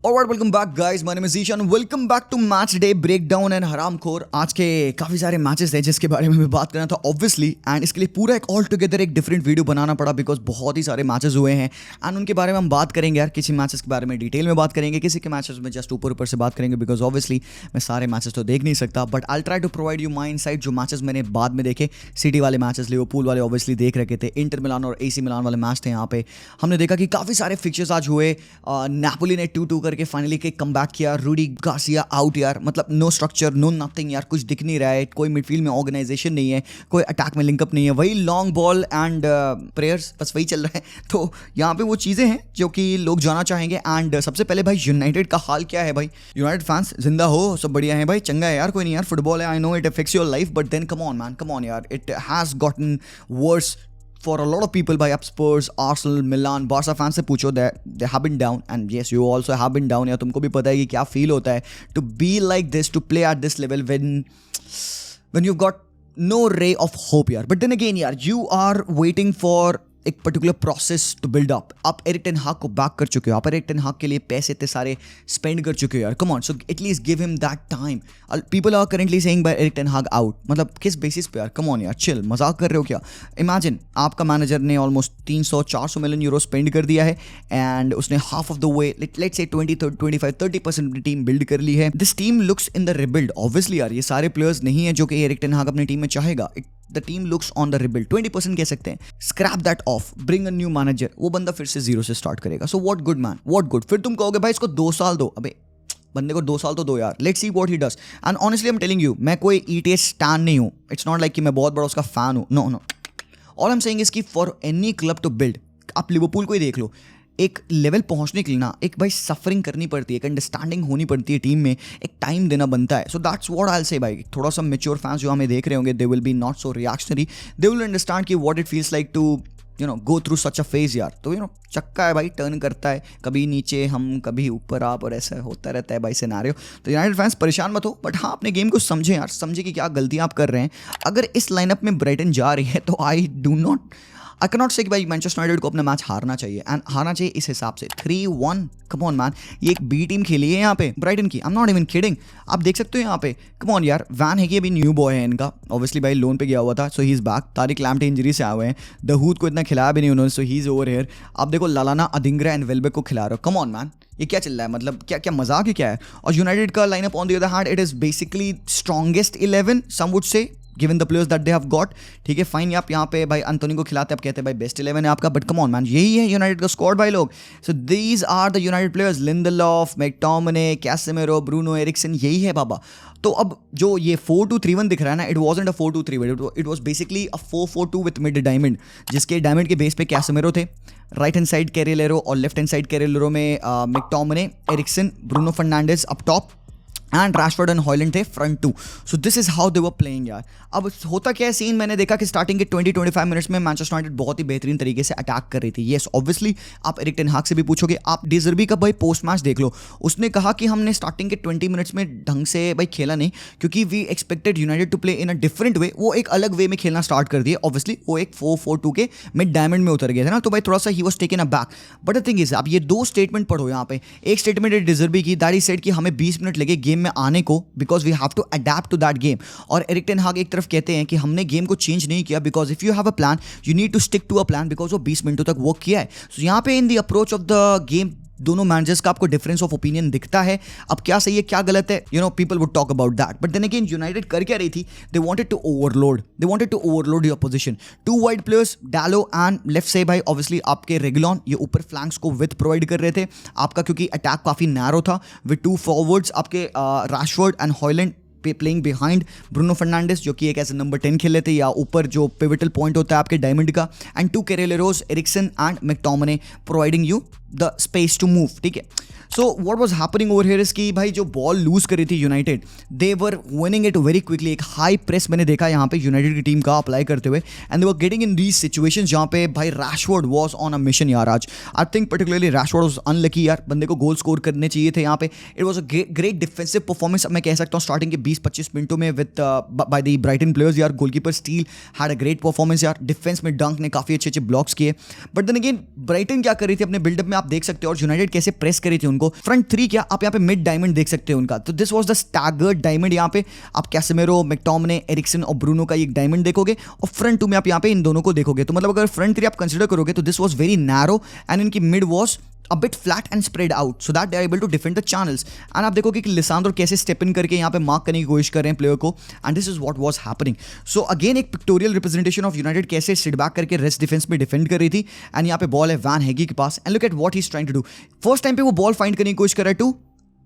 Alright, welcome back guys, my name is Ishan. Welcome back to match day breakdown and हरामखोर। आज के काफी सारे मैचेस थे जिसके बारे में मैं बात करना था ऑब्वियसली, एंड इसके लिए पूरा एक ऑल टुगेदर एक डिफरेंट वीडियो बनाना पड़ा बिकॉज बहुत ही सारे मैचेस हुए हैं एंड उनके बारे में हम बात करेंगे यार। किसी मैचेस के बारे में डिटेल में बात करेंगे, किसी के मैचेस में जस्ट ऊपर ऊपर से बात करेंगे बिकॉज ऑब्वियसली मैं सारे मैचेस तो देख नहीं सकता, but I try to provide you my insight जो मैचेस मैंने बाद में देखे। सिटी वाले मैचेस, लिवरपूल वाले ऑब्वियसली देख रखे थे, इंटर मिलान और एसी मिलान वाले मैच थे। यहाँ पे हमने देखा कि काफी सारे फिक्चर्स आज हुए। नेपोली ने 2-2 करके फाइनली के कमबैक किया। रूडी गार्सिया आउट यार, मतलब नो स्ट्रक्चर, नो नथिंग यार, कुछ दिख नहीं रहा है। कोई मिडफील्ड में ऑर्गेनाइजेशन नहीं है, कोई अटैक में लिंकअप नहीं है, वही लॉन्ग बॉल एंड प्रेयर्स, बस वही चल रहा है। तो यहाँ पे वो चीज़ें हैं जो कि लोग जाना चाहेंगे। एंड सबसे पहले भाई यूनाइटेड का हाल क्या है भाई? यूनाइटेड फैंस जिंदा हो, सब बढ़िया है भाई, चंगा है यार, कोई नहीं यार, फुटबॉल है, I know it affects your life, but then come on man, come on यार, it has gotten worse for a lot of people by up Spurs, Arsenal, Milan, Barca fans से पूछो, they have been down and yes you also have been down। या तुमको भी पता है कि क्या फील होता है to be like this, to play at this level when you've got no ray of hope यार। But then again यार, you are waiting for एक particular process to build up. आप एरिक टेन हाग को back कर चुके हो, आप Eric ten हाग के लिए पैसे इतने सारे स्पेंड कर चुके हो यार, come on, so at least give him that time. People are currently saying bye Eric ten Hag out, मतलब किस बेसिस पे यार? कम ऑन यार, चिल, मजाक कर रहे हो क्या? इमेजिन आपका मैनेजर ने ऑलमोस्ट 300-400 मिलियन यूरो स्पेंड कर दिया है एंड उसने half of the way, let's say 25-30% अपनी टीम बिल्ड कर ली है। This team looks in the rebuild obviously यार, ये सारे प्लेयर्स नहीं है जो कि एरिक टेन हाग अपनी टीम में चाहेगा। The team looks on the rebuild, 20% कह सकते हैं। Scrap that of, bring a new manager, वो बंदा फिर से जीरो से स्टार्ट करेगा। So what good man, what good. फिर तुम कहोगे भाई इसको 2 साल दो, अबे बंदे को 2 साल तो दो यार, let's see what he does. And honestly I am telling you, मैं कोई ईटीएस स्टैन नहीं हूँ, इट्स नॉट लाइक कि मैं बहुत बड़ा उसका फैन हूँ, no no. All I am saying is कि for any club to build, आप लिवरपूल को ही देख लो, एक लेवल पहुंचने के लिए ना एक भाई सफरिंग करनी पड़ती है, एक अंडरस्टैंडिंग होनी पड़ती है टीम में, एक टाइम देना बनता है। So that's what I will say भाई। थोड़ा सा मैच्योर फैंस जो हमें देख रहे होंगे, they will be not so reactionary, they will understand कि what it feels like to go through such a phase यार। तो चक्का है भाई, टर्न करता है, कभी नीचे हम कभी ऊपर आप, और ऐसा होता रहता है भाई सिनेरियो। तो यूनाइटेड फैंस परेशान मत हो, बट हाँ अपने गेम को समझें यार, समझे कि क्या गलतियां आप कर रहे हैं। अगर इस लाइनअप में ब्राइटन जा रही है तो आई कैन नॉट से कि भाई मैनचेस्टर यूनाइटेड को अपना मैच हारना चाहिए, एंड हारना चाहिए इस हिसाब से 3-1। कम ऑन मैन, ये एक बी टीम खेली है यहाँ पे ब्राइटन की, I am not even kidding. आप देख सकते हो यहाँ पे, कम ऑन यार, वैन है कि अभी न्यू बॉय है इनका, ऑब्वियसली भाई लोन पे गया हुआ था, so he is back. Tariq Lamptey injury से आए हुए हैं, दहूद को इतना खिलाया भी नहीं उन्होंने, सो ही इज ओवर हियर। आप देखो लालाना अदिंग्रा एंड वेलबेक को खिला रहे हो, कम ऑन मैन, ये क्या चल रहा है? मतलब क्या क्या मजाक है क्या है? और यूनाइटेड का lineup on the other hand, it is basically strongest 11 some would say, given the players that they have got. ठीक है फाइन, आप यहाँ पे भाई अंटोनी को खिलाते हैं, आप कहते हैं भाई बेस्ट 11 है आपका, बट कम ऑन मैन, यही है यूनाइटेड का स्क्वाड भाई लोग। So these are the United players, Lindelof, McTominay, Casemiro, Bruno Eriksen, यही है बाबा। तो अब जो ये 4-2-3-1 दिख रहा है ना, it wasn't a 4-2-3-1, it was basically a 4-4-2 with mid diamond, जिसके डायमंड के बेस पे कैसेमिरो थे, राइट हैंड साइड कैरेलेरो और लेफ्ट हैंड साइड कैरेलेरो में McTominay, Eriksen, Bruno Fernandes up top and Rashford and Hojlund थे front 2। So this is how they were playing यार। अब होता क्या है सीन, मैंने देखा कि स्टार्टिंग के 20-25 मिनट्स में मैनचेस्टर यूनाइटेड बहुत ही बेहतरीन तरीके से अटैक कर रही थी। येस ऑब्वियसली आप एरिक टेन हाग से भी पूछोगे, आप डी ज़र्बी का भाई पोस्ट मैच देख लो, उसने कहा कि हमने स्टार्टिंग के 20 मिनट्स में ढंग से भाई खेला नहीं, क्योंकि we expected United to play in a different way. वो एक अलग वे में खेलना स्टार्ट कर दिया, ऑब्वियसली वो एक 4-4-2 के मिड डायमंड में उतर गया था ना, तो भाई थोड़ा सा he was taken a back. But the thing is, आप ये 2 स्टेटमेंट पढ़ो यहाँ पे। एक स्टेटमेंट है डी ज़र्बी की, दैट इज सेड कि हमें 20 मिनट लगे गेम में आने को, because we have to adapt to that game. और एरिक टेन हाग एक तरफ कहते हैं कि हमने गेम को चेंज नहीं किया, because if you have a plan you need to stick to a plan, because वो 20 मिनटों तक वर्क किया है। सो यहाँ पे in the approach of the game दोनों मैनेजर्स का आपको डिफरेंस ऑफ ओपिनियन दिखता है। अब क्या सही है क्या गलत है, people would talk about that, but then again United कर क्या रही थी, they wanted to overload your position. 2 wide players, डालो एंड लेफ्ट से भाई ऑब्वियसली आपके रेगुलॉन, ये ऊपर फ्लैंक्स को विथ प्रोवाइड कर रहे थे आपका, क्योंकि अटैक काफी नैरो था, विद 2 फॉरवर्ड्स आपके Rashford and Hojlund playing behind Bruno Fernandes, जो कि एक ऐसे नंबर 10 खेल लेते, या ऊपर जो पिवटल पॉइंट होता है आपके डायमंड का, and 2 carrileros, Eriksen and McTominay providing you the space to move. ठीक है, so what was happening over here is कि भाई जो बॉल लूज करी थी United, they were winning it very quickly. एक हाई प्रेस मैंने देखा यहाँ पे यूनाइटेड की टीम का अप्लाई करते हुए, and they were getting in these situations जहाँ पे भाई Rashford was on a mission यार आज। I think particularly Rashford was unlucky यार, बंदे को गोल स्कोर करने चाहिए थे यहाँ पे। It was a great defensive performance, अब मैं कह सकता हूँ स्टार्टिंग के 20-25 मिनटों में with by the Brighton players यार। Goalkeeper Steele had a great performance यार, डिफेंस में डंक ने काफी अच्छे ब्लॉक्स किए। बट देन अगेन ब्राइटन क्या कर रही थी अपने बिल्डअप में, आप आप देख सकते हो, और यूनाइटेड कैसे प्रेस करी थी उनको। फ्रंट थ्री क्या, आप यहाँ पे मिड डायमंड देख सकते हो उनका, तो this was the staggered diamond. यहाँ पे आप कैसेमेरो, मैकटोमिने, एरिक्सन और ब्रूनो का एक डायमंड देखोगे, और फ्रंट टू में आप यहाँ पे इन दोनों को देखोगे। तो मतलब अगर फ्रंट थ्री आप कंसिडर करोगे तो this was very narrow and इनकी mid was a bit flat and spread out so that they are able to defend the channels. And आप देखोगे कि लिसांड्रो कैसे स्टेप इन करके यहाँ पे मार्क करने की कोशिश कर रहे हैं प्लेयर को, and this is what was happening. So again एक पिक्टोरियल रिप्रेजेंटेशन ऑफ यूनाइटेड कैसे सिट बैक करके रेस्ट डिफेंस में डिफेंड कर रही थी। एंड यहाँ पे बॉल है वैन हेगी के पास, and look at what he is trying to do. First time पे वो बॉल फाइंड करने की कोशिश कर रहा है टू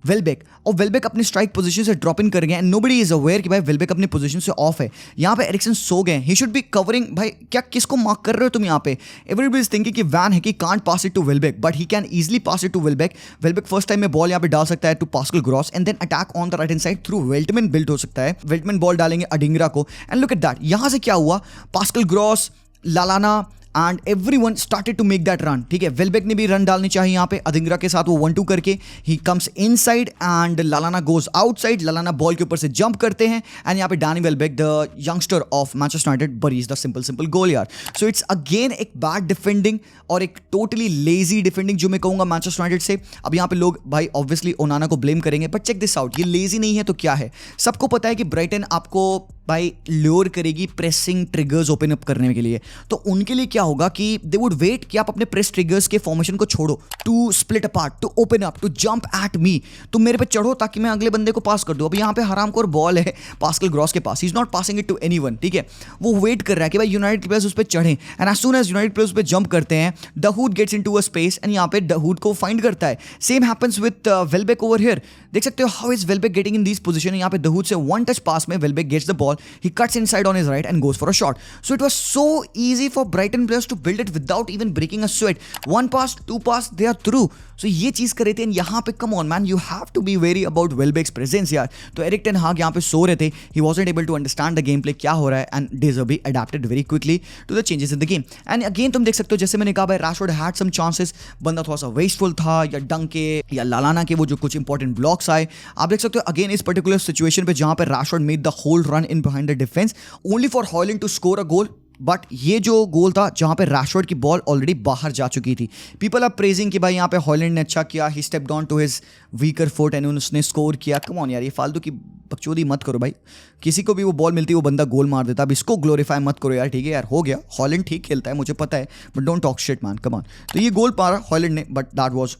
वेलबेक, और वेलबेक अपनी स्ट्राइक पोजीशन से ड्रॉप इन कर गए, एंड नोबडी इज अवेयर कि भाई वेलबेक अपनी पोजीशन से ऑफ है। यहाँ पे एरिक्सन सो गए, ही शुड बी कवरिंग। भाई क्या किसको मार्क कर रहे हो तुम यहाँ पे? एवरीबडी इज थिंकिंग कि वैन है कि can't pass it to Welbeck, but he can easily pass it to Welbeck. Welbeck first time में बॉल यहाँ पे डाल सकता है to Pascal Gross, and then attack on the right hand side through Veltman build हो सकता है। Weltman ball डालेंगे अडिंगरा को, एंड लुक एट दैट, यहाँ से क्या हुआ, Pascal Gross, Lallana and everyone started to make that run. ठीक है, वेलबेक ने भी रन डालनी चाहिए यहाँ पे अधिंगरा के साथ, वो 1-2 करके he comes inside and Lallana goes outside. Lallana ball के ऊपर से जंप करते हैं, एंड यहाँ पे Danny Welbeck the youngster of Manchester United buries the simple goal यार। सो इट्स अगेन एक बैड डिफेंडिंग और एक टोटली लेजी डिफेंडिंग जो मैं कहूंगा मैनचेस्टर यूनाइटेड से। अब यहाँ पे लोग भाई ऑब्वियसली ओनाना को ब्लेम करेंगे, बट चेक दिस आउट, ये लेजी नहीं है तो क्या है? सबको पता है कि ब्राइटन आपको भाई ल्योर करेगी प्रेसिंग ट्रिगर्स ओपन अप करने के लिए, तो उनके लिए क्या होगा कि दे वुड वेट कि आप अपने प्रेस ट्रिगर्स के फॉर्मेशन को छोड़ो to split apart, to open up, to jump at me, तुम मेरे पे चढ़ो ताकि मैं अगले बंदे को पास कर दूं। अब यहाँ पे हरामखोर बॉल है पास्कल ग्रॉस के पास, he is not passing it to anyone. ठीक है, वो वेट कर रहा है कि भाई यूनाइटेड प्लेयर्स उस पर चढ़े, and as soon as United players उस पर जंप करते हैं, Dahoud gets into a space, and यहाँ पे दाऊद को फाइंड करता है। Same happens with Welbeck over here, देख सकते हो how is Welbeck getting in this position. यहाँ पे दाऊद से वन टच पास में Welbeck gets the ball, he cuts inside on his right and goes for a shot. So it was so easy for Brighton players to build it without even breaking a sweat. One pass, two pass, they are through. So ये चीज कर रहे थे, यहाँ पे come on man, you have to be wary about Welbeck's presence यार। तो Eric ten हाग यहाँ पे सो रहे थे, he wasn't able to understand the gameplay क्या हो रहा है, and De Zerbi adapted very quickly to the changes in the game. And again तुम देख सकते हो जैसे मैंने कहा भाई Rashford had some chances, बंदा थोड़ा सा wasteful था, या डंक के या लालाना के वो जो कुछ इंपॉर्टेंट ब्लॉक्स आए, आप देख सकते हो अगेन इस पर्टिकुलर सिचुएशन पे जहाँ पे Rashford made the whole run in behind the defense only for Højlund to score a goal. But ये जो गोल था जहां पे रैशफोर्ड की बॉल ऑलरेडी बाहर जा चुकी थी, पीपल आर प्रेजिंग कि भाई यहाँ पे हॉलैंड ने अच्छा किया, he stepped on to his weaker foot and उसने स्कोर किया। कम ऑन यार, ये फालतू की बकचोदी मत करो भाई, किसी को भी वो बॉल मिलती है वो बंदा गोल मार देता, अब इसको ग्लोरीफाई मत करो यार। ठीक है यार, हो गया, हॉलैंड ठीक खेलता है मुझे पता है, but don't talk shit man, come on. तो ये गोल पारा हॉलैंड ने, but that was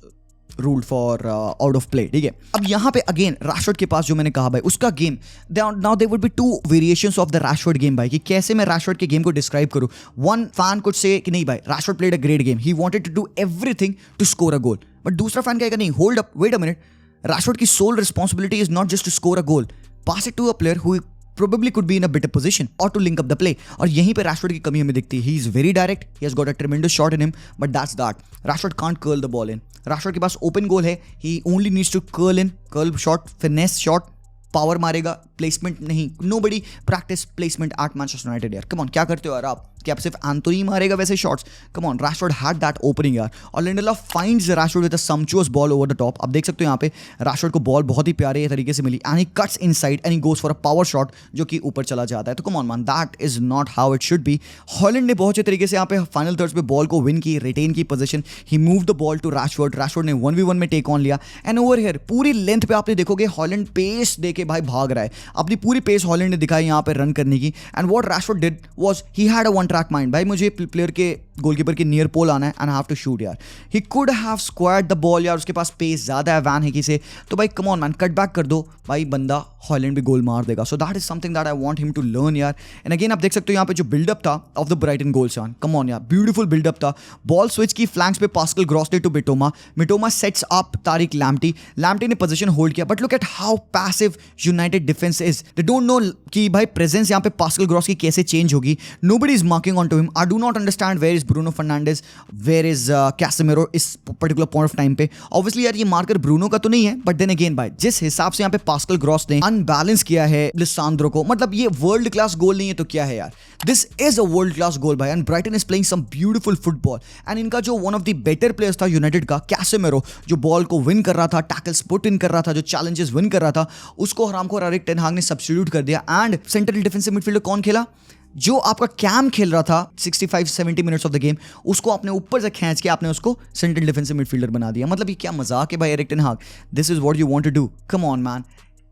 ruled for out of play. ठीक है, अब यहाँ पे अगेन रैशफोर्ड के पास जो मैंने कहा भाई उसका game, now there would be two variations of the Rashford game भाई, कि कैसे मैं रैशफोर्ड के गेम को डिस्क्राइब करूं। वन फैन कुड से कि नहीं भाई Rashford played a great game, he wanted to do everything to score a goal, but दूसरा फैन कहेगा नहीं, hold up, wait a minute, Rashford की sole responsibility is not just to score a goal, pass it to a player who probably could be in a better position or to link up the play. और यहीं पे Rashford की कमी हमें दिखती है, he is very direct, he has got a tremendous shot in him, but that's that, Rashford can't curl the ball in, Rashford के पास open गोल है, he only needs to curl shot, finesse shot, power मारेगा, placement नहीं, nobody practice placement at Manchester United यार। Come on, क्या करते हो यार आप, क्या सिर्फ एंथोनी मारेगा वैसे shots? Come on, Rashford had that opening यार, और Lindelof finds Rashford with a sumptuous ball over the top. आप देख सकते हो यहाँ पे रैशफोर्ड को बॉल बहुत ही प्यारे तरीके से मिली, and he cuts inside and he goes for a power shot जो कि ऊपर चला जाता है। तो come on man, that is not how it should be. Holland ने बहुत अच्छे तरीके से यहाँ पे फाइनल थर्ड्स पे बॉल को विन की, रिटेन की position, he move the ball to Rashford, Rashford ने 1v1 में टेक ऑन लिया, एंड ओवर हियर पूरी लेंथ पे आपने देखोगे हॉलैंड पेस देके भाई भाग रहा है, अपनी पूरी पेस हॉलैंड ने दिखाई यहाँ पे रन करने की। And what Rashford did was he had a one track mind, भाई मुझे प्लेयर के गोलकीपर के नियर पोल आना है एंड हैव टू शूट यार, he could have squared the ball यार, उसके पास पेस ज्यादा है वैन हेगी से, तो भाई come on man, cut back कर दो भाई, बंदा हॉलैंड भी गोल मार देगा। So that is something that I want him to learn यार। एंड अगेन आप देख सकते हो यहाँ पे जो बिल्डअप था ऑफ द ब्राइटन गोल्स यार, कम ऑन यार, ब्यूटीफुल बिल्डअप था, बॉल स्विच की फ्लैंक्स पे Pascal Gross to Mitoma, Mitoma sets up Tariq Lamptey, Lamptey ने पोजीशन होल्ड किया, but look at how passive United defence is, they don't know कि भाई presence यहाँ पे पास्कल ग्रॉस की कैसे चेंज होगी, nobody is marking on to him, I do not understand where is Bruno Fernandes, where is Casemiro इस particular point of time पे। Obviously यार ये मार्कर ब्रूनो का तो नहीं है, बट देन अगेन भाई जिस हिसाब से यहाँ पे पास्कल ग्रॉस ने अनबैलेंस किया है लिसांद्रो को, मतलब ये वर्ल्ड क्लास गोल नहीं है तो क्या है यार, this is a world class goal भाई, and Brighton is playing some beautiful football. And इनका जो one of the better players था यूनाइटेड का, कैसेमेरो, जो बॉल को विन कर रहा था, टैकल्स पुट इन कर रहा था, जो चैलेंजेस विन कर रहा था, उसको हरामखोर एरिक टेन हाग ने सब्स्टिट्यूट कर दिया। एंड सेंट्रल डिफेंसिव मिडफील्डर कौन खेला? जो आपका कैम खेल रहा था 65-70 मिनट्स ऑफ द गेम, उसको आपने ऊपर से खींच के आपने उसको सेंट्रल डिफेंसिव मिडफील्डर बना दिया। मतलब ये क्या मजाक है भाई Erik ten Hag, this is what you want to do, come on man.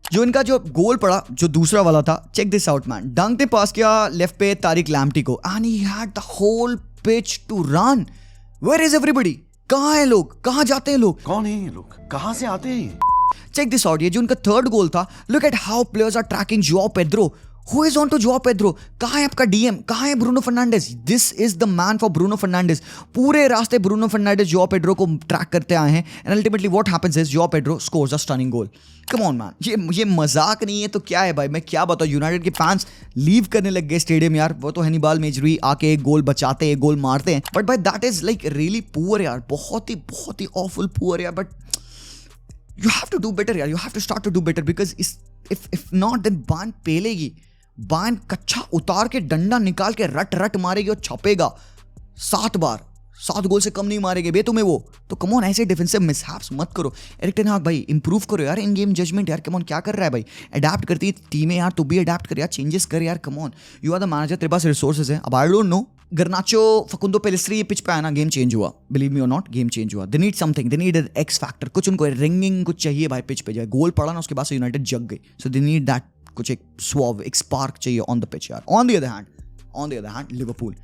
जो इनका जो गोल पड़ा जो दूसरा वाला था, चेक दिस आउट मैन, डंक ने पास किया लेफ्ट पे तारिक लैम्प्टी को and he had the whole pitch to run. Where is everybody, कहां है लोग, कहां जाते हैं लोग, कौन है ये लोग, कहां से आते हैं? चेक दिस आउट, ये जो उनका थर्ड गोल था, look at how players are tracking Joao Pedro. Who is on to Joao Pedro? कहाँ है आपका डीएम, कहाँ है Bruno Fernandes? This is the man for Bruno Fernandes. पूरे रास्ते ब्रूनो फर्नांडिस जोआओ पेड्रो को ट्रैक करते आए हैं and ultimately what happens is Joao Pedro scores a stunning goal. Come on man, ये मजाक नहीं है तो क्या है भाई, मैं क्या बताऊँ, यूनाइटेड के फैंस लीव करने लग गए स्टेडियम यार। वो तो हनीबाल मेजरी आके एक गोल बचाते हैं, एक गोल मारते हैं, बट भाई that is like really poor यार, बहुत ही ऑफुल पुअर यार। But you have to do better यार, you have to start to do better because if not then बान पेलेगी, बान कच्चा उतार के डंडा निकाल के रट मारेगी और छपेगा 7 बार, 7 गोल से कम नहीं मारेगे बे तुम्हें वो। तो कम ऑन ऐसे डिफेंसिव मिसहैप्स मत करो। एरिक टेन हाग भाई इंप्रूव करो यार, इन गेम जजमेंट यार, कम ऑन क्या कर रहा है भाई, अडैप्ट करती है टीमें यार, तू भी अडैप्ट कर यार, चेंजेस कर यार, come on, you are the manager, तेरे पास रिसोर्सेज है। अब आई डोंट नो, गर्नाचो फकुंदो पेलिस्ट्री ये पिच पे आया ना, गेम चेंज हुआ, बिलीव मी और नॉट, गेम चेंज हुआ। They need something, they need an x factor, कुछ उनको रिंगिंग कुछ चाहिए भाई पिच पे। जाए गोल पड़ा ना उसके बाद से यूनाइटेड जग गई, सो दे नीड दैट, कुछ एक स्वाव, एक स्पार्क चाहिए ऑन द पिच यार। On the other hand Liverpool,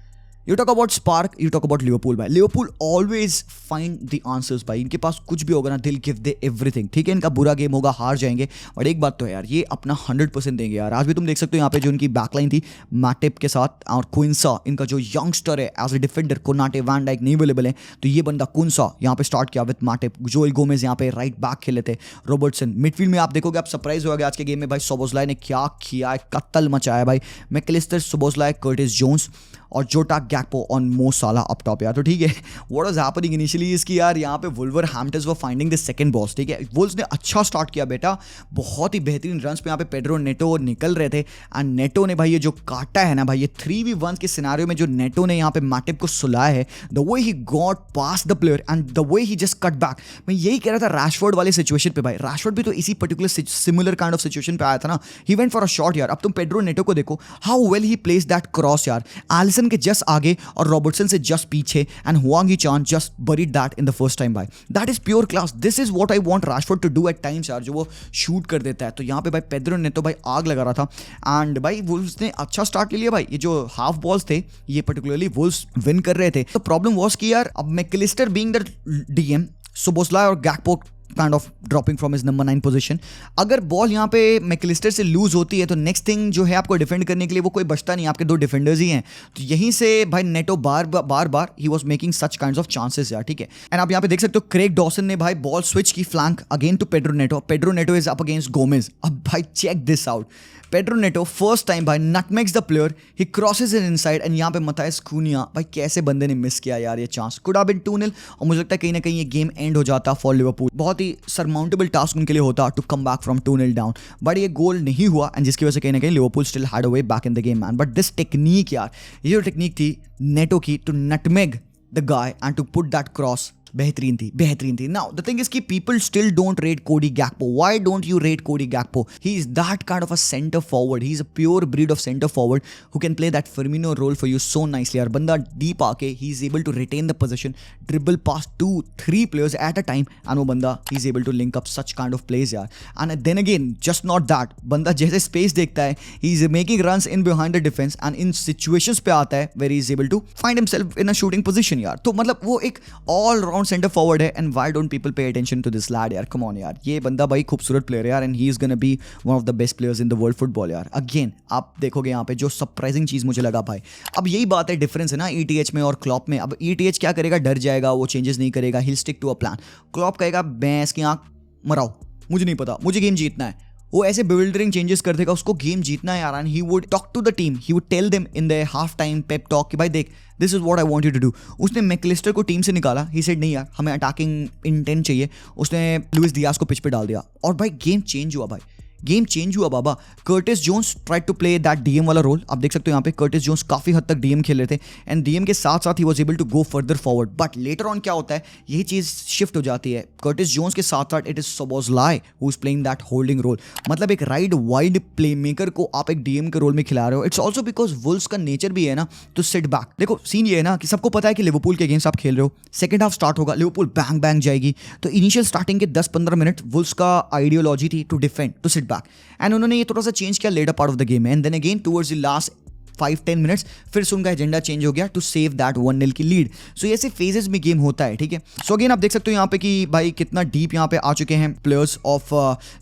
You talk about spark, you talk about Liverpool भाई। Liverpool always find the answers भाई, इनके पास कुछ भी होगा ना, they'll give they everything। ठीक है, इनका बुरा गेम होगा, हार जाएंगे, बट एक बात तो है यार, ये अपना 100% देंगे यार। आज भी तुम देख सकते हो यहाँ पे जो इनकी बैकलाइन थी मैटिप के साथ और क्विंसा, इनका जो यंगस्टर है as a defender, Konate van Dijk नहीं अवेलेबल है, तो ये बंदा क्विंसा यहाँ पे स्टार्ट किया विद मैटिप, जोएल गोमेज यहाँ पे राइट बैक खेले थे, रॉबर्टसन मिडफील्ड में। आप देखोगे, आप सरप्राइज होगे आज के गेम में भाई, सोबोस्लाई ने क्या किया है, कत्ल मचाया भाई। मैकलिस्टर, सोबोस्लाई, कर्टिस जोन्स और जोटा गैक्पो ऑन मो साला अप टॉप यार। तो ठीक है, व्हाट वाज हैपनिंग इनिशियली इसकी यार, यहाँ पे वुल्वरहैम्पटन्स वर फाइंडिंग द सेकंड बॉस। ठीक है, वुल्व्स ने अच्छा स्टार्ट किया बेटा, बहुत ही बेहतरीन रन्स पे यहाँ पे पेड्रो नेटो निकल रहे थे एंड नेटो ने भाई ये जो काटा है ना भाई, ये 3v1 के सिनेरियो में जो नेटो ने यहाँ पे मैटिप को सुलाया है, the way he got pass the player and the way he just cut back. मैं यही कह रहा था रैशफोर्ड वाले सिचुएशन पे भाई, रैशफोर्ड भी तो इसी particular similar kind of situation पे आया था ना, he went for a shot यार। अब तुम पेड्रो नेटो को देखो, how well he place that cross यार, एलिसन के जस्ट आगे और रॉबर्टसन से जस्ट पीछे and Hwang Hee Chan just buried that in the first time भाई। That is pure class, this is what I want Rashford to do at times यार, जो वो शूट कर देता है। तो यहाँ पे भाई पेड्रो ने तो भाई आग लगा रहा था एंड भाई वुल्व्स ने अच्छा स्टार्ट ले लिया भाई। ये जो हाफ बॉल्स थे ये पर्टिकुलरली वुल्व्स विन कर रहे थे। तो प्रॉब्लम वाज कि यार अब Mac Allister being the DM, Szoboszlai और Gakpo kind of dropping from his number 9 position, अगर बॉल यहाँ पे मैकलिस्टर से लूज होती है तो नेक्स्ट थिंग जो है आपको डिफेंड करने के लिए वो कोई बचता नहीं, आपके 2 डिफेंडर्स ही हैं। तो यहीं से भाई NATO bar he was making such kinds of chances यार। ठीक है, एंड आप यहाँ पे देख सकते हो क्रेग डॉसन ने भाई बॉल स्विच की flank again to Pedro Neto is up against Gomez. अब भाई check this out, Pedro Neto first time भाई nutmegs the player, he crosses in inside and यहाँ पे मथायस कुनिया, भाई कैसे बंदे ने मिस किया यार ये चांस, कुड हैव बीन 2-0 और मुझे लगता है कहीं ना कहीं ये गेम एंड हो जाता फॉर लिवरपूल। बहुत ही सरमाउंटेबल टास्क उनके लिए होता to come back from 2-0 down, but ये गोल नहीं हुआ एंड जिसकी वजह से कहीं ना कहीं Liverpool still had a way back in the game man. But this technique यार, ये जो टेक्निक थी नेटो की to nutmeg the guy and to put that cross, बेहतरीन थी। नाउ द थिंग इज कि people still don't rate Cody Gakpo. Why don't you rate Cody Gakpo? He is that kind of a centre forward, he is a pure breed of centre forward who can play that Firmino role for you so nicely यार। बंदा deep आके he is able to retain the position, dribble pass 2-3 players at a time and वो बंदा he is able to link up such kind of place यार। And then again just not that, बंदा जैसे space देखता है he is making runs in behind the defence and in situations पे आता है where he is able to find himself in a shooting position यार। तो मतलब वो एक ऑल राउंड सेंटर फॉरवर्ड है and why don't people pay attention to this lad यार? Come on यार, ये बंदा भाई खूबसूरत प्लेयर है यार and he is gonna be one of the best players in the world football यार। Again आप देखोगे यहाँ पे जो सरप्राइजिंग चीज़ मुझे लगा भाई, अब यही बात है, डिफरेंस है ना ETH में और क्लॉप में। अब ETH क्या करेगा, डर जाएगा, वो चेंजेस नहीं करेगा, he'll stick to a plan। Klopp कहेगा भैंस की आँख मराओ, मुझे नहीं पता, मुझे गेम जीतना है। वो ऐसे बिल्डरिंग चेंजेस कर देगा, उसको गेम जीतना है यार। And he would talk to the team, he would tell them in the half time pep talk कि भाई देख this is what I want you to do. उसने मैकलिस्टर को टीम से निकाला, ही सेड नहीं यार हमें अटैकिंग इंटेंट चाहिए, उसने लुइस डियाज को पिच पे डाल दिया और भाई गेम चेंज हुआ भाई। गेम चेंज हुआ बाबा। Curtis Jones tried to play that DM वाला रोल। आप देख सकते हो यहाँ पे कर्टिस जोन्स काफी हद तक डीएम खेल रहे थे एंड डीएम के साथ साथ he was able to go further forward, but later on क्या होता है यही चीज शिफ्ट हो जाती है। कर्टिस जोन्स के साथ साथ it is Szoboszlai who is playing that holding role. मतलब एक राइट वाइड प्लेमेकर को आप एक डीएम के रोल में खिला रहे हो। इट्स ऑल्सो बिकॉज वुल्व्स का नेचर भी है ना टू सिट बैक। देखो सीन ये है ना कि सबको पता है कि लिवरपूल के अगेंस्ट आप खेल रहे हो, सेकंड हाफ स्टार्ट होगा, लिवरपूल बैंग बैंग जाएगी, तो इनिशियल स्टार्टिंग के 10-15 मिनट वुल्व्स का आइडियोलॉजी थी to defend, to sit back, and उन्होंने ये थोड़ा सा चेंज किया later part of the game and then again towards the last 5-10 minutes फिर से उनका एजेंडा चेंज हो गया टू सेव दैट 1-0 की लीड। सो ऐसे फेजेस में गेम होता है, ठीक है। सो अगेन आप देख सकते हो यहाँ पे कि भाई कितना डीप यहाँ पे आ चुके हैं प्लेयर्स ऑफ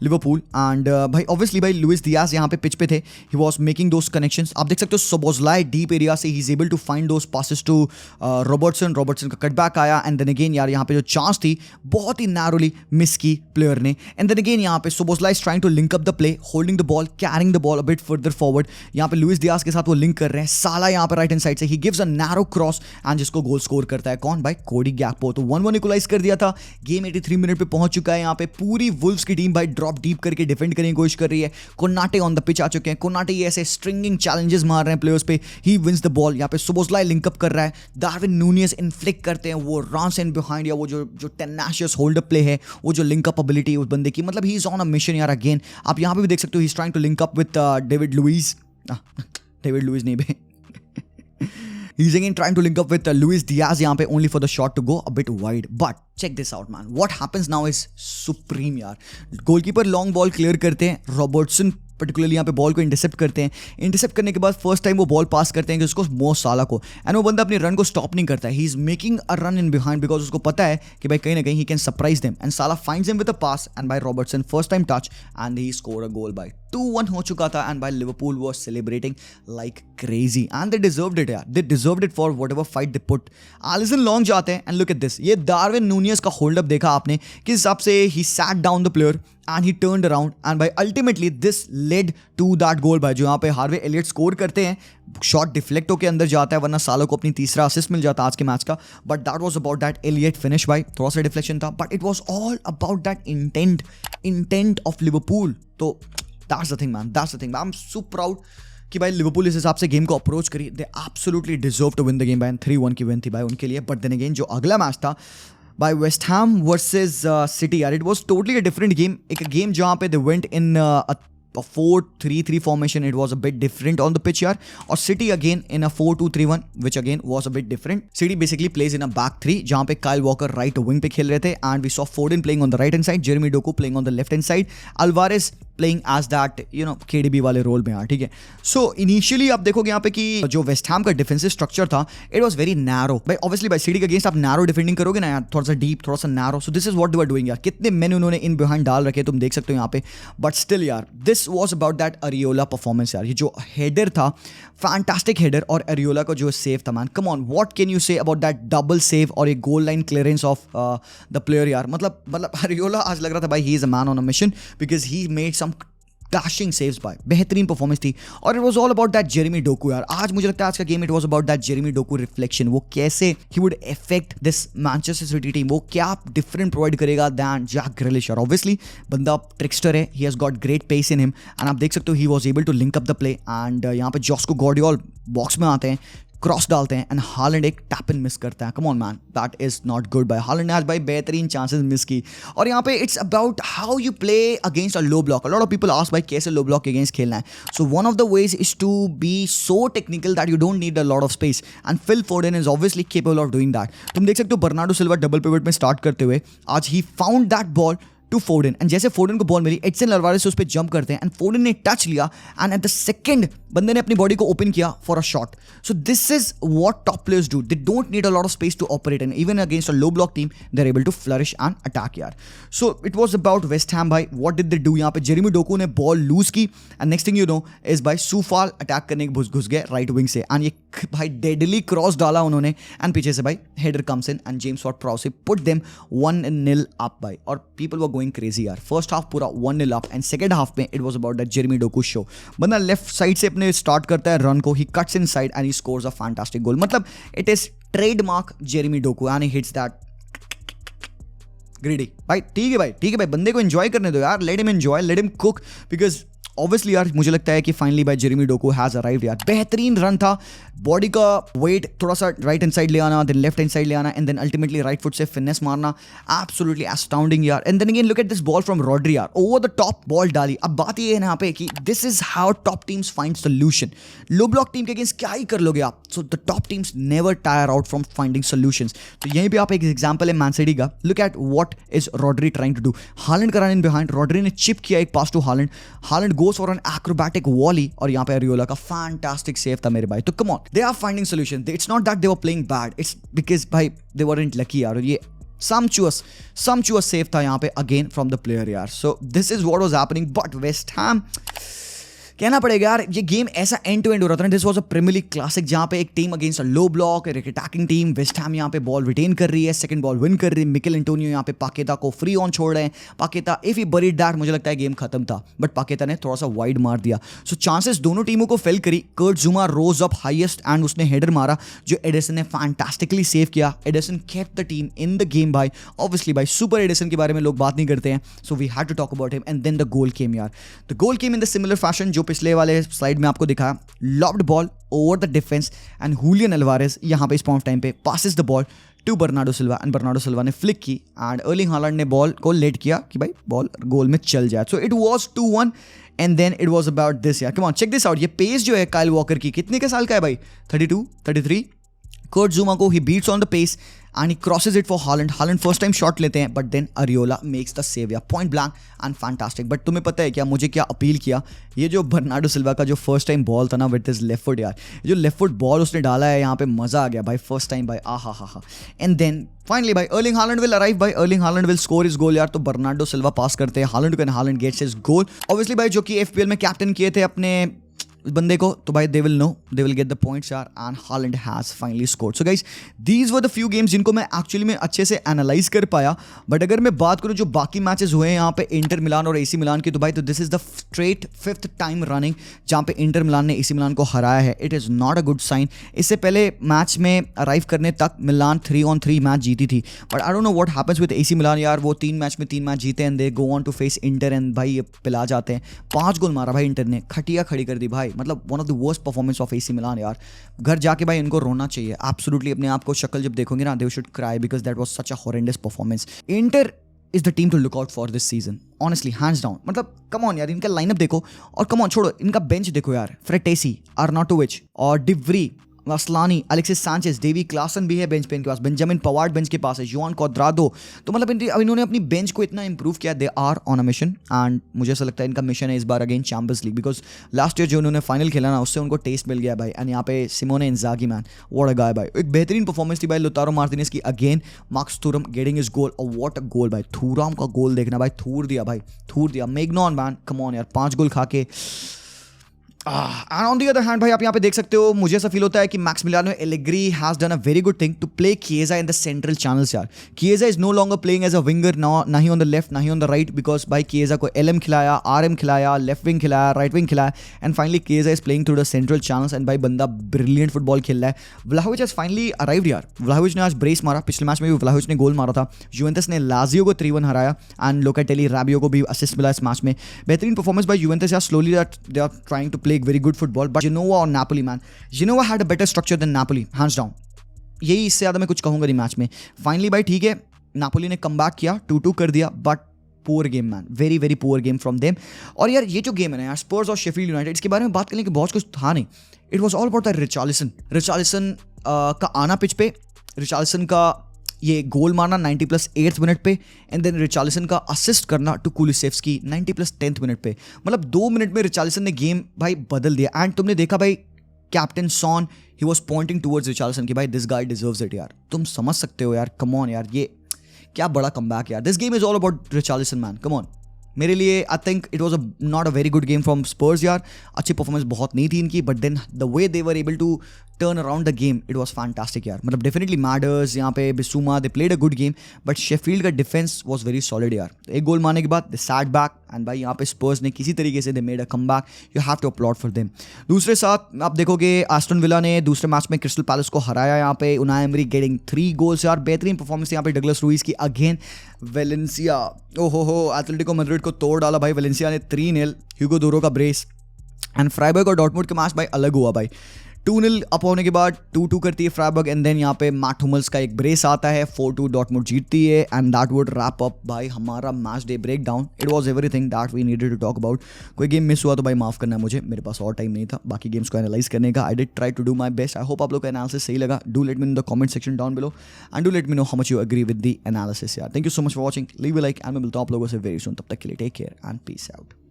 लिवरपूल एंड भाई ऑब्वियसली भाई लुइस डियाज यहाँ पे पिच पे थे, he was making those connections. आप देख सकते हो सोबोस्लाई डीप एरिया से he is able to find those passes to Robertson का कटबैक आया एंड देन अगेन यार यहाँ पे जो चांस थी बहुत ही नैरोली मिस की प्लेयर ने एंड देन अगेन यहाँ पे Szoboszlai is trying to link up the play, holding the ball, carrying the ball a bit further forward. यहाँ पे लुइस डियाज के साथ वो लिंक कर रहे हैं, साला यहाँ पे राइट हैंड साइड से he gives a narrow cross and जिसको गोल स्कोर करता है कौन भाई, कोडी गैक्पो। तो 1-1 इक्वलाइज कर दिया था। गेम 83 मिनट पे पहुंच चुका है। यहाँ पे पूरी वुल्व्स की टीम भाई ड्रॉप डीप करके डिफेंड करने की कोशिश कर रही है। कोनाटे ऑन द पिच आ चुके हैं, कोनाटे ये ऐसे स्ट्रिंगिंग चैलेंजेस मार रहे हैं प्लेयर्स पे, ही विंस द बॉल। यहाँ पे सोबोस्लाई लिंकअप कर रहा है, डार्विन नूनियस इन्फ्लिक्ट करते हैं वो रन्स इन बिहाइंड, या वो जो टेनाशियस होल्ड अप प्ले है, वो जो लिंकअप एबिलिटी उस बंदे की, मतलब he is on a mission यार। अगेन आप यहाँ पे भी देख सकते हो he is trying to link up with David Luiz नहीं बे he's again trying to link up with Luis Diaz यहाँ पे only for the shot to go a bit wide, but check this out man, what happens now is supreme यार। Goalkeeper long ball clear करते हैं, Robertson particularly यहाँ पे ball को intercept करते हैं, इंटरसेप्ट करने के बाद फर्स्ट टाइम वो बॉल पास करते हैं कि उसको मो साला को, एंड वो बंदा अपनी रन को स्टॉप नहीं करता है, he is making a run in behind because उसको पता है कि भाई कहीं ना कहीं he can surprise them, and साला finds him with a pass and by Robertson first time touch and he score a goal by 2-1 हो चुका था and by Liverpool was celebrating like crazy and they deserved it यार, they deserved it for whatever fight they put. Alisson long जाते हैं and look at this, ये Darwin Nunez का hold up देखा आपने किस हिसाब से he sat down the player and he turned around and by ultimately this led to that goal by जो यहाँ पे हार्वे एलियट स्कोर करते हैं, शॉट डिफ्लेक्ट होकर अंदर जाता है वरना सालों को अपनी तीसरा असिस्ट मिल जाता आज के मैच का, but that was about that Elliott finish भाई, थोड़ा सा डिफ्लेक्शन था but it was all about that intent of Liverpool. तो that's the thing man, that's the thing. I am so proud कि भाई लिवरपूल इस हिसाब से गेम को अप्रोच करी, they absolutely deserve to win the game भाई, 3-1 की विन थी भाई उनके लिए। बट देन अगेन जो अगला मैच था by West Ham versus City यार, it was totally a different game, एक गेम जहाँ पे they went in a 4-3-3 formation, it was a bit different on the pitch यार, और City again in a 4-2-3-1 which again was a bit different। City basically plays in a back 3 जहाँ पे Kyle Walker right wing पे खेल रहे थे and we saw Foden playing on the right hand side, Jeremy Doku playing on the left hand side, Alvarez playing as that you know KDB वाले role में यार, ठीक है। सो इनिशियली आप देखोगे यहाँ पे कि जो वेस्ट हैम का डिफेंसिव स्ट्रक्चर था इट वाज वेरी नैरो भाई, ऑब्वियसली भाई सिटी के अगेंस्ट आप नैरो डिफेंडिंग करोगे ना यार, थोड़ा सा डीप थोड़ा सा narrow, so this is what they were doing यार। कितने मैन उन्होंने इन बिहाइंड डाल रखे तुम देख सकते हो यहाँ पे, बट स्टिल यार this was about that Areola performance यार। ये जो हेडर था फैंटास्टिक हेडर, और अरियोला का जो सेव था man, come on what can you say about that double save और एक goal line clearance of the player यार। मतलब अरियोला आज लग रहा था भाई he is a man on a mission because he made some dashing saves बाय, बेहतरीन परफॉर्मेंस थी। और it was all about that Jeremy Doku यार, आज मुझे लगता है आज का गेम it was about that Jeremy Docu reflection, वो कैसे he would affect this Manchester City team, वो क्या डिफरेंट प्रोवाइड करेगा दैन जैक ग्रिलिश यार। ऑब्वियसली बंदा ट्रिक्स्टर है, he has got great pace in him and आप देख सकते हो he was able to link up the play and यहाँ पे जॉस्को गॉर्डियोल बॉक्स में आते हैं, क्रॉस डालते हैं एंड हालैंड एक टैप इन मिस करता है। Come on man, that is not good बाय हालैंड ने आज भाई बेहतरीन चांसेस मिस की। और यहाँ पे it's about how you play against a low block. A lot of people ask भाई कैसे लो ब्लॉक के अगेंस्ट खेलना है। So one of the ways is to be so technical that you don't need a lot of space and Phil Foden is obviously capable of doing that. तुम देख सकते हो Bernardo Silva double pivot में start करते हुए आज he found that ball to फोर्डन and जैसे फोर्डन को बॉल मिली एडसन अल्वारेज से उस पर जंप करते हैं एंड फोर्डन ने टच लिया एंड एट द सेकंड बंदे ने अपनी बॉडी को ओपन किया for a shot. So this is what top players do, they don't need a lot of space to operate and even against a low block team they are able to flourish and attack यार। So it was about West Ham भाई, what did they do, यहाँ पे Jeremy Doku ने ball loose की and next thing you know is भाई Coufal attack करने के घुस गए राइट विंग से एंड ये भाई डेडली क्रॉस डाला उन्होंने एंड पीछे से भाई header comes in and James Ward Prowse put them 1-0 up भाई, और पीपल वर गोइंग क्रेजी यार। फर्स्ट हाफ पूरा 1-0 अप एंड सेकंड हाफ में it was about that Jeremy Doku show. बंदा लेफ्ट साइड से अपने स्टार्ट करता है रन को, he cuts in side and he scores a fantastic goal. मतलब it is trademark Jeremy Doku and he hits that greedy भाई, ठीक है भाई, ठीक है भाई, बंदे को एंजॉय करने दो यार, let him enjoy, let him cook, because obviously यार मुझे लगता है कि फाइनली भाई जेरेमी डोकू हैज अराइव्ड यार। बेहतरीन रन था, बॉडी का वेट थोड़ा सा राइट हैंड साइड ले आना, देन लेफ्ट हैंड साइड ले आना, and then ultimately right foot से फिनेस मारना, एब्सोल्युटली एस्टाउंडिंग यार। And then again look at this ball from Rodri यार, ओवर द टॉप बॉल डाली। अब बात ये है ना यहाँ पे कि this is how top teams find solution. Low block team के अगेंस्ट क्या ही कर लोगे आप, so the top teams never tire out from finding solutions. तो यहीं पे आप एक एग्जांपल है मैन सिटी का, look at what is Rodri trying to do. Haaland करान इन बिहाइंड, रॉड्री ने चिप किया एक pass to Haaland, Haaland goes for an acrobatic volley, और यहाँ पे अरियोला का फैंटास्टिक सेव था मेरे भाई। तो come on, they are finding solution, it's not that they were playing bad, it's because भाई दे वरंट लकी यार। और ये sumptuous सेव था यहाँ पे अगेन फ्रॉम द प्लेयर यार। सो this is what was happening, but West Ham कहना पड़ेगा यार, ये गेम ऐसा एंड टू एंड हो रहा था ना, this was a Premier League classic, जहां पे एक team against a low block, एक अटैकिंग टीम, वेस्ट हैम यहां पे बॉल रिटेन कर रही है, सेकंड बॉल विन कर रही है, मिकेल एंटोनियो यहां पे पाकेता को फ्री ऑन छोड़ रहे हैं। पाकेता इफ ही बरीड दैट, मुझे लगता है गेम खत्म था, बट पाकेता ने थोड़ा सा वाइड मार दिया। सो चांसेस दोनों टीमों को फेल करी। Kurt Zouma rose up highest and उसने हेडर मारा जो एडिसन ने फैंटास्टिकली सेव किया। Ederson kept the team in the game भाई। ऑब्वियसली भाई सुपर एडिसन के बारे में लोग बात नहीं करते हैं, so we had to talk about him. And then the goal came यार, the goal came in the similar fashion जो पिछले वाले स्लाइड में आपको दिखाया। Lobbed ball over the defence and Julian Alvarez यहाँ पे इस पॉइंट टाइम पे passes the ball to Bernardo Silva, and Bernardo Silva ने फ्लिक की एंड अर्लिंग हालैंड ने बॉल को लेट किया कि भाई बॉल गोल में चल जाए। So it was 2-1 and then it was about this यार। Come on, check this out. ये पेस जो है काइल वॉकर की, कितने के साल का है भाई, 32, 33। कर्ट जुमा को he beats on the pace and he crosses it for Haaland. Haaland first time shot लेते हैं, but then Ariola makes the save, point blank and fantastic. but तुम्हें पता है क्या मुझे क्या अपील किया, ये जो बर्नार्डो सिल्वा का जो फर्स्ट टाइम बॉल था ना विद हिज लेफ्ट फुट यार, जो लेफ्ट फुट बॉल उसने डाला है यहाँ पे, मजा आ गया भाई फर्स्ट टाइम भाई, हा। एंड देन फाइनली भाई अर्लिंग हालैंड विल अराइव भाई, अर्लिंग हालैंड विल स्कोर इस गोल यार। तो बर्नार्डो सिल्वा पास करते हैं हालैंड को and Haaland gets his goal. Obviously भाई जो कि FPL में कैप्टन किए थे अपने बंदे को, तो भाई they will know, they will get the points यार, and Haaland has finally scored. So guys these were the few games जिनको मैं एक्चुअली में अच्छे से एनालाइज कर पाया। बट अगर मैं बात करूं जो बाकी मैचेस हुए हैं यहाँ पे इंटर मिलान और AC मिलान की, तो भाई तो this is the straight 5th time running जहाँ पे इंटर मिलान ने AC मिलान को हराया है। It is not a good sign. इससे पहले मैच में अराइव करने तक मिलान 3-on-3 मैच जीती थी, but I don't know what happens with AC Milan यार। वो 3 मैच में 3 मैच जीते and they go on to face Inter and भाई ये पिला जाते हैं। 5 गोल मारा भाई इंटर ने, खटिया खड़ी कर दी भाई, मतलब one of the performance of AC Milan यार। घर जाके भाई इनको रोना चाहिए एब्सोल्युटली, अपने आप को शक्ल जब देखोगे ना, they should cry because that was such a horrendous performance. Inter is the team to look out for this season honestly, hands down. मतलब कम ऑन यार, इनका लाइनअप देखो, और कम ऑन छोड़ो, इनका बेंच देखो यार। फ्रेटेसी, आर्नाटोविच और de Vrij, Asllani, Alexis Sanchez, Davy Klaassen भी है बेंच पे इनके पास, बेंजामिन पवार्ड बेंच के पास है, जुआन क्वाद्राडो। तो मतलब इन्होंने अपनी बेंच को इतना इंप्रूव किया, they are on a mission. And मुझे ऐसा लगता है इनका मिशन है इस बार again Champions League, because last year जो उन्होंने फाइनल खेला ना, उससे उनको टेस्ट मिल गया भाई। एंड यहाँ पे Simone Inzaghi man, what a guy भाई, एक बेहतरीन परफॉर्मेंस थी भाई लोतारो मार्टिनेज की again. Marcus Thuram getting his goal, और व्हाट अ गोल भाई, थूरम का गोल देखना भाई, थूर दिया मेगनॉन मैन, कम ऑन यार, 5 गोल खा के। And on the other hand भाई आप यहाँ पे देख सकते हो, मुझे ऐसा फील होता है कि Massimiliano Allegri has done a very good thing to play Chiesa in the central channels यार। Chiesa is no longer playing as a winger, ना ही ऑन द लेफ्ट ना ही ऑन द राइट, बिकॉज भाई Chiesa को LM खिलाया, RM खिलाया, left wing खिलाया, राइट विंग खिलाया, and finally Chiesa is playing through the central channels. And भाई बंदा ब्रिलियंट फुटबॉल खेल रहा है। व्लाहोविच हैज फाइनली अराइव्ड यार। व्लाहोविच ने आज ब्रेस मारा, पिछले मैच में भी व्लाहोविच ने गोल मारा था। यूवेंटस ने लाजियो को 3-1 हराया, एंड लोकाटेली राबियो को भी असिस्ट मिला इस मैच में। बेहतरीन परफॉर्मेंस बाय यूवेंटस यार, slowly they are trying to play very good football. But Genoa और Napoli man, Genoa had a better structure than Napoli, hands down. यही इससे ज़्यादा मैं कुछ कहूँगा नहीं मैच में। फाइनली भाई ठीक है, नापोली ने कम बैक किया, 2-2 कर दिया, but poor game man, very very poor game from them. और यार ये जो गेम है ना यार, स्पर्स और शेफील्ड यूनाइटेड, इसके बारे में बात करने के बहुत कुछ था नहीं। It was all about the Richarlison का आना पिच पे, रिचार्लिसन का ये गोल मारना 90+8th मिनट पे, एंड देन रिचार्लिसन का असिस्ट करना टू कुलिसेव्स्की 90+10th मिनट पे। मतलब 2 मिनट में रिचार्लिसन ने गेम भाई बदल दिया। एंड तुमने देखा भाई captain Son, he was pointing towards Richarlison की भाई दिस गाय डिजर्व्स इट यार। तुम समझ सकते हो यार, कम ऑन यार, ये क्या बड़ा कमबैक यार। This game is all about Richarlison man, come on. मेरे लिए I think it was not a very good game from Spurs यार। अच्छी परफॉर्मेंस बहुत नहीं थी इनकी, but then the way they were able to turn around the game, it was fantastic यार. मतलब definitely Madders, यहाँ पे Bissouma, they played a good game, but Sheffield का defense was very solid यार. एक गोल मारने के बाद they sat back and भाई यहाँ पे Spurs ने किसी तरीके से they made a comeback. You have to applaud for them. दूसरे साथ आप देखोगे Aston Villa ने दूसरे मैच में Crystal Palace को हराया यहाँ पे. Unai Emery getting 3 goals यार. बेहतरीन परफॉर्मेंस यहाँ पे डगलस लुइस की अगेन. वेलेंसिया ओहो एथलेटिको मैड्रिड को तोड़ डाला भाई. वेलेंसिया ने 3-0. ह्यूगो दूरो का ब्रेस. एंड फ्राइबर्ग और डॉर्टमुंड का मैच भाई अलग हुआ भाई. 2-0 अप होने के बाद 2-2 करती है फ्राइबर्ग एंड देन यहाँ पे मैट हुमल्स का एक ब्रेस आता है. 4-2 डॉर्टमुंड जीतती है and that would wrap up भाई हमारा match day break down. It was everything that we needed to talk about. कोई गेम मिस हुआ तो भाई माफ करना है मुझे, मेरे पास और टाइम नहीं था बाकी गेम्स को एनालाइज करने का. I did try to do my best. I hope आप लोग का एनालिसिस सही लगा. Do let me in the comment section down below and do let me know how much you agree with the analysis यार. Thank you so much for watching. Leave a like and मैं मिलता हूँ आप लोगों से very soon. तब तक के लिए take care and peace out.